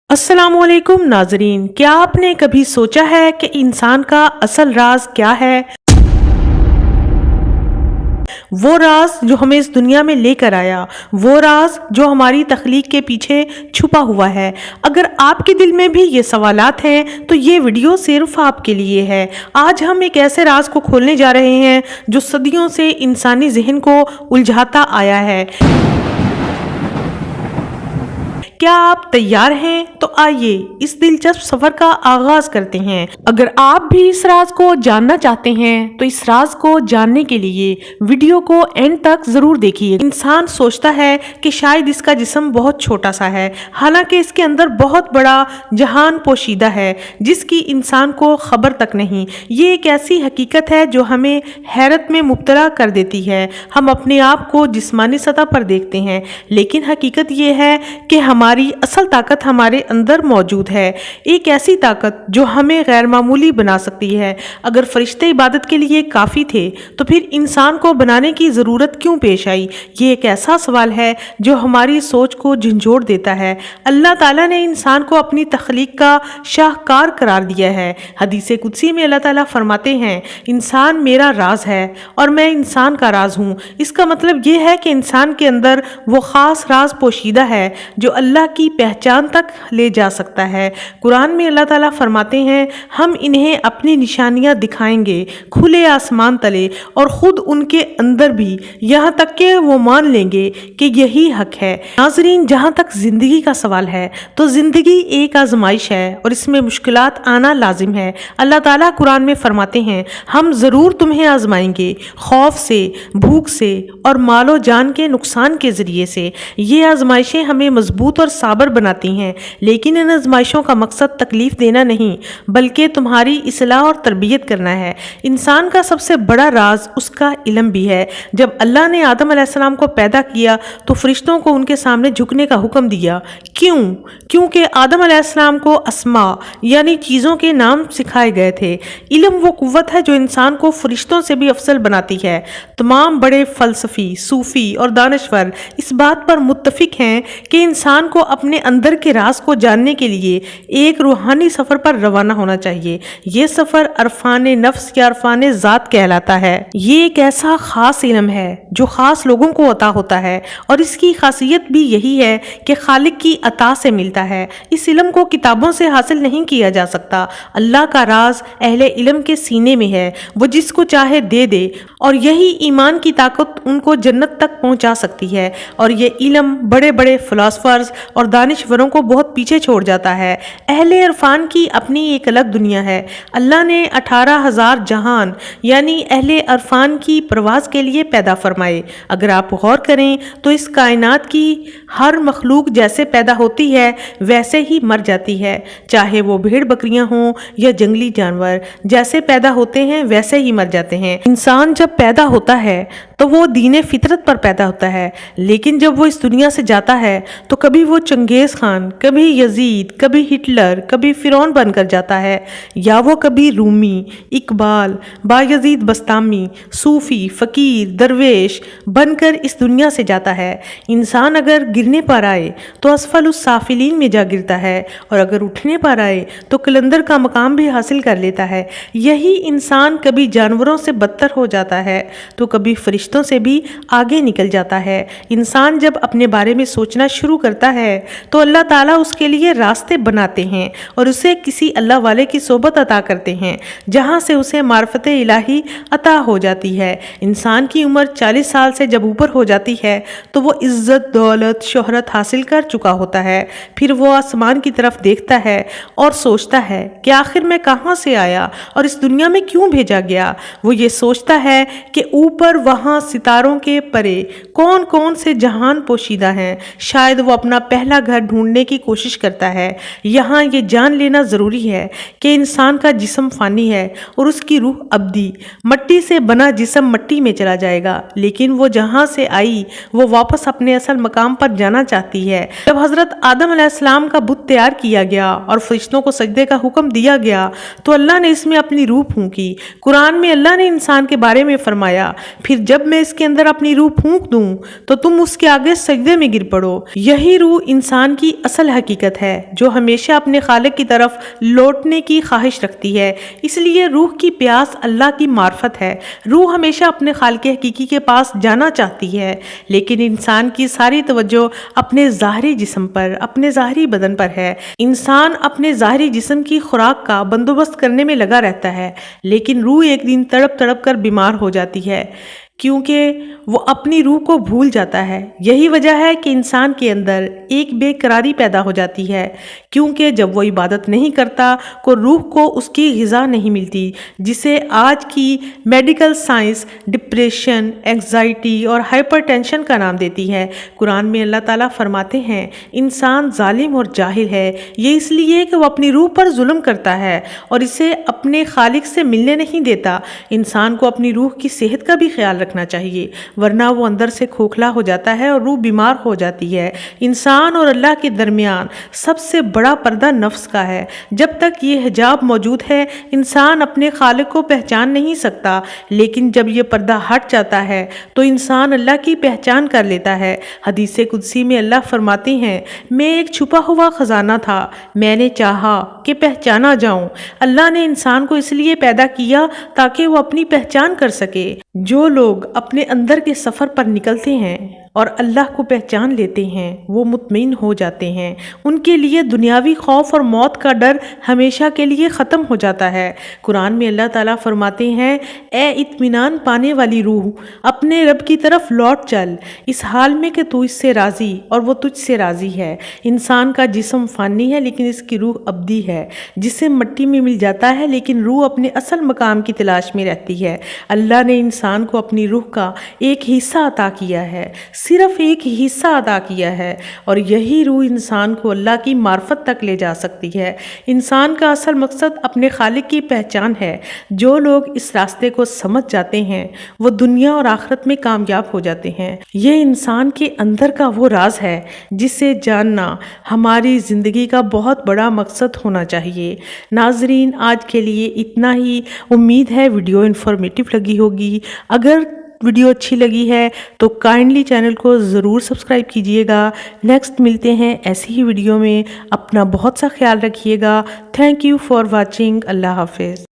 السلام علیکم ناظرین، کیا آپ نے کبھی سوچا ہے کہ انسان کا اصل راز کیا ہے؟ وہ راز جو ہمیں اس دنیا میں لے کر آیا، وہ راز جو ہماری تخلیق کے پیچھے چھپا ہوا ہے۔ اگر آپ کے دل میں بھی یہ سوالات ہیں تو یہ ویڈیو صرف آپ کے لیے ہے۔ آج ہم ایک ایسے راز کو کھولنے جا رہے ہیں جو صدیوں سے انسانی ذہن کو الجھاتا آیا ہے۔ کیا آپ تیار ہیں؟ تو آئیے اس دلچسپ سفر کا آغاز کرتے ہیں۔ اگر آپ بھی اس راز کو جاننا چاہتے ہیں تو اس راز کو جاننے کے لیے ویڈیو کو اینڈ تک ضرور دیکھیے۔ انسان سوچتا ہے کہ شاید اس کا جسم بہت چھوٹا سا ہے، حالانکہ اس کے اندر بہت بڑا جہان پوشیدہ ہے جس کی انسان کو خبر تک نہیں۔ یہ ایک ایسی حقیقت ہے جو ہمیں حیرت میں مبتلا کر دیتی ہے۔ ہم اپنے آپ کو جسمانی سطح پر دیکھتے ہیں، لیکن حقیقت یہ ہے کہ ہماری اصل طاقت ہمارے اندر موجود ہے، ایک ایسی طاقت جو ہمیں غیر معمولی بنا سکتی ہے۔ اگر فرشتے عبادت کے لیے کافی تھے تو پھر انسان کو بنانے کی ضرورت کیوں پیش آئی؟ یہ ایک ایسا سوال ہے جو ہماری سوچ کو جھنجھوڑ دیتا ہے۔ اللہ تعالیٰ نے انسان کو اپنی تخلیق کا شاہکار قرار دیا ہے۔ حدیث قدسی میں اللہ تعالیٰ فرماتے ہیں، انسان میرا راز ہے اور میں انسان کا راز ہوں۔ اس کا مطلب یہ ہے کہ انسان کے اندر وہ خاص راز پوشیدہ ہے جو اللہ کی پہچان تک لے جا سکتا ہے۔ قرآن میں اللہ تعالیٰ فرماتے ہیں، ہم انہیں اپنی نشانیاں دکھائیں گے کھلے آسمان تلے اور خود ان کے اندر بھی، یہاں تک کہ وہ مان لیں گے کہ یہی حق ہے۔ ناظرین، جہاں تک زندگی کا سوال ہے تو زندگی ایک آزمائش ہے اور اس میں مشکلات آنا لازم ہے۔ اللہ تعالیٰ قرآن میں فرماتے ہیں، ہم ضرور تمہیں آزمائیں گے، خوف سے، بھوک سے اور مال و جان کے نقصان کے ذریعے سے۔ یہ آزمائشیں ہمیں مضبوط اور صابر بناتی ہیں، لیکن ان آزمائشوں کا مقصد تکلیف دینا نہیں بلکہ تمہاری اصلاح اور تربیت کرنا ہے۔ انسان کا سب سے بڑا راز اس کا علم بھی ہے۔ جب اللہ نے آدم علیہ السلام کو پیدا کیا تو فرشتوں کو ان کے سامنے جھکنے کا حکم دیا۔ کیونکہ آدم علیہ السلام کو اسماء یعنی چیزوں کے نام سکھائے گئے تھے۔ علم وہ قوت ہے جو انسان کو فرشتوں سے بھی افضل بناتی ہے۔ تمام بڑے فلسفی، صوفی اور دانشور اس بات پر متفق ہیں کہ انسان کو اپنے اندر کے راز کو جاننے کے لیے ایک روحانی سفر پر روانہ ہونا چاہیے۔ یہ سفر عرفان نفس یا عرفان ذات کہلاتا ہے۔ یہ ایک ایسا خاص علم ہے جو خاص لوگوں کو عطا ہوتا ہے اور اس کی خاصیت بھی یہی ہے کہ خالق کی عطا سے ملتا ہے۔ اس علم کو کتابوں سے حاصل نہیں کیا جا سکتا۔ اللہ کا راز اہل علم کے سینے میں ہے، وہ جس کو چاہے دے دے، اور یہی ایمان کی طاقت ان کو جنت تک پہنچا سکتی ہے۔ اور یہ علم بڑے بڑے فلاسفرز اور دانشوروں کو بہت پیچھے چھوڑ جاتا ہے۔ اہل عرفان کی اپنی ایک الگ دنیا ہے۔ اللہ نے 18,000 جہان یعنی اہل عرفان کی پرواز کے لیے پیدا فرمائے۔ اگر آپ غور کریں تو اس کائنات کی ہر مخلوق جیسے پیدا ہوتی ہے ویسے ہی مر جاتی ہے، چاہے وہ بھیڑ بکریاں ہوں یا جنگلی جانور، جیسے پیدا ہوتے ہیں ویسے ہی مر جاتے ہیں۔ انسان جب پیدا ہوتا ہے تو وہ دین فطرت پر پیدا ہوتا ہے، لیکن جب وہ اس دنیا سے جاتا ہے تو کبھی وہ چنگیز خان، کبھی یزید، کبھی ہٹلر، کبھی فرعون بن کر جاتا ہے، یا وہ کبھی رومی، اقبال، بایزید بستامی، صوفی، فقیر، درویش بن کر اس دنیا سے جاتا ہے۔ انسان اگر گرنے پر آئے تو اسفل السافلین میں جا گرتا ہے، اور اگر اٹھنے پر آئے تو قلندر کا مقام بھی حاصل کر لیتا ہے۔ یہی انسان کبھی جانوروں سے بدتر ہو جاتا ہے تو کبھی فرشتوں سے بھی آگے نکل جاتا ہے۔ انسان جب اپنے بارے میں سوچنا شروع کرتا ہے تو اللہ تعالیٰ اس کے لیے راستے بناتے ہیں اور اسے کسی اللہ والے کی صحبت عطا کرتے ہیں جہاں سے اسے معرفت الہی عطا ہو جاتی ہے۔ انسان کی عمر 40 سال سے جب اوپر ہو جاتی ہے تو وہ عزت، دولت، شہرت حاصل کر چکا ہوتا ہے۔ پھر وہ آسمان کی طرف دیکھتا ہے اور سوچتا ہے کہ آخر میں کہاں سے آیا اور اس دنیا میں کیوں بھیجا گیا۔ وہ یہ سوچتا ہے کہ اوپر وہاں ستاروں کے پرے کون کون سے جہان پوشیدہ ہیں۔ شاید وہ اپنا پہلا گھر ڈھونڈنے کی کوشش کرتا ہے۔ یہاں یہ جان لینا ضروری ہے کہ انسان کا جسم فانی ہے اور اس کی روح ابدی۔ مٹی سے بنا جسم مٹی میں چلا جائے گا، لیکن وہ جہاں سے آئی وہ واپس اپنے اصل مقام پر جانا چاہتی ہے۔ جب حضرت آدم علیہ السلام کا بت تیار کیا گیا اور فرشتوں کو سجدے کا حکم دیا گیا تو اللہ نے اس میں اپنی روح پھونکی۔ قرآن میں اللہ نے انسان کے بارے میں فرمایا، پھر جب میں اس کے اندر اپنی روح پھونک دوں تو تم اس کے آگے سجدے میں گر پڑو۔ یہی روح انسان کی اصل حقیقت ہے جو ہمیشہ اپنے خالق کی طرف لوٹنے کی خواہش رکھتی ہے۔ اس لیے روح کی پیاس اللہ کی معرفت ہے۔ روح ہمیشہ اپنے خالق حقیقی کے پاس جانا چاہتی ہے، لیکن انسان کی ساری توجہ اپنے ظاہری جسم پر، اپنے ظاہری بدن پر ہے۔ انسان اپنے ظاہری جسم کی خوراک کا بندوبست کرنے میں لگا رہتا ہے، لیکن روح ایک دن تڑپ تڑپ کر بیمار ہو جاتی ہے کیونکہ وہ اپنی روح کو بھول جاتا ہے۔ یہی وجہ ہے کہ انسان کے اندر ایک بے قراری پیدا ہو جاتی ہے، کیونکہ جب وہ عبادت نہیں کرتا کو روح کو اس کی غذا نہیں ملتی، جسے آج کی میڈیکل سائنس ڈپریشن، انگزائٹی اور ہائپر ٹینشن کا نام دیتی ہے۔ قرآن میں اللہ تعالیٰ فرماتے ہیں انسان ظالم اور جاہل ہے، یہ اس لیے کہ وہ اپنی روح پر ظلم کرتا ہے اور اسے اپنے خالق سے ملنے نہیں دیتا۔ انسان کو اپنی روح کی صحت کا بھی خیال رکھنا چاہیے، ورنہ وہ اندر سے کھوکھلا ہو جاتا ہے اور روح بیمار ہو جاتی ہے۔ انسان اور اللہ کے درمیان سب سے بڑا پردہ نفس کا ہے۔ جب تک یہ حجاب موجود ہے انسان اپنے خالق کو پہچان نہیں سکتا، لیکن جب یہ پردہ ہٹ جاتا ہے تو انسان اللہ کی پہچان کر لیتا ہے۔ حدیث قدسی میں اللہ فرماتے ہیں میں ایک چھپا ہوا خزانہ تھا، میں نے چاہا کہ پہچانا جاؤں۔ اللہ نے انسان کو اس لیے پیدا کیا تاکہ وہ اپنی پہچان کر سکے۔ جو لوگ اپنے اندر کے سفر پر نکلتے ہیں اور اللہ کو پہچان لیتے ہیں وہ مطمئن ہو جاتے ہیں۔ ان کے لیے دنیاوی خوف اور موت کا ڈر ہمیشہ کے لیے ختم ہو جاتا ہے۔ قرآن میں اللہ تعالیٰ فرماتے ہیں اے اطمینان پانے والی روح، اپنے رب کی طرف لوٹ چل، اس حال میں کہ تو اس سے راضی اور وہ تجھ سے راضی ہے۔ انسان کا جسم فانی ہے لیکن اس کی روح ابدی ہے۔ جسم مٹی میں مل جاتا ہے لیکن روح اپنے اصل مقام کی تلاش میں رہتی ہے۔ اللہ نے انسان کو اپنی روح کا ایک حصہ عطا کیا ہے، صرف ایک حصہ عطا کیا ہے، اور یہی روح انسان کو اللہ کی معرفت تک لے جا سکتی ہے۔ انسان کا اصل مقصد اپنے خالق کی پہچان ہے۔ جو لوگ اس راستے کو سمجھ جاتے ہیں وہ دنیا اور آخرت میں کامیاب ہو جاتے ہیں۔ یہ انسان کے اندر کا وہ راز ہے جسے جاننا ہماری زندگی کا بہت بڑا مقصد ہونا چاہیے۔ ناظرین آج کے لیے اتنا ہی، امید ہے ویڈیو انفارمیٹیو لگی ہوگی۔ اگر ویڈیو اچھی لگی ہے تو کائنڈلی چینل کو ضرور سبسکرائب کیجئے گا۔ نیکسٹ ملتے ہیں ایسی ہی ویڈیو میں، اپنا بہت سا خیال رکھیے گا۔ Thank you for watching. اللہ حافظ۔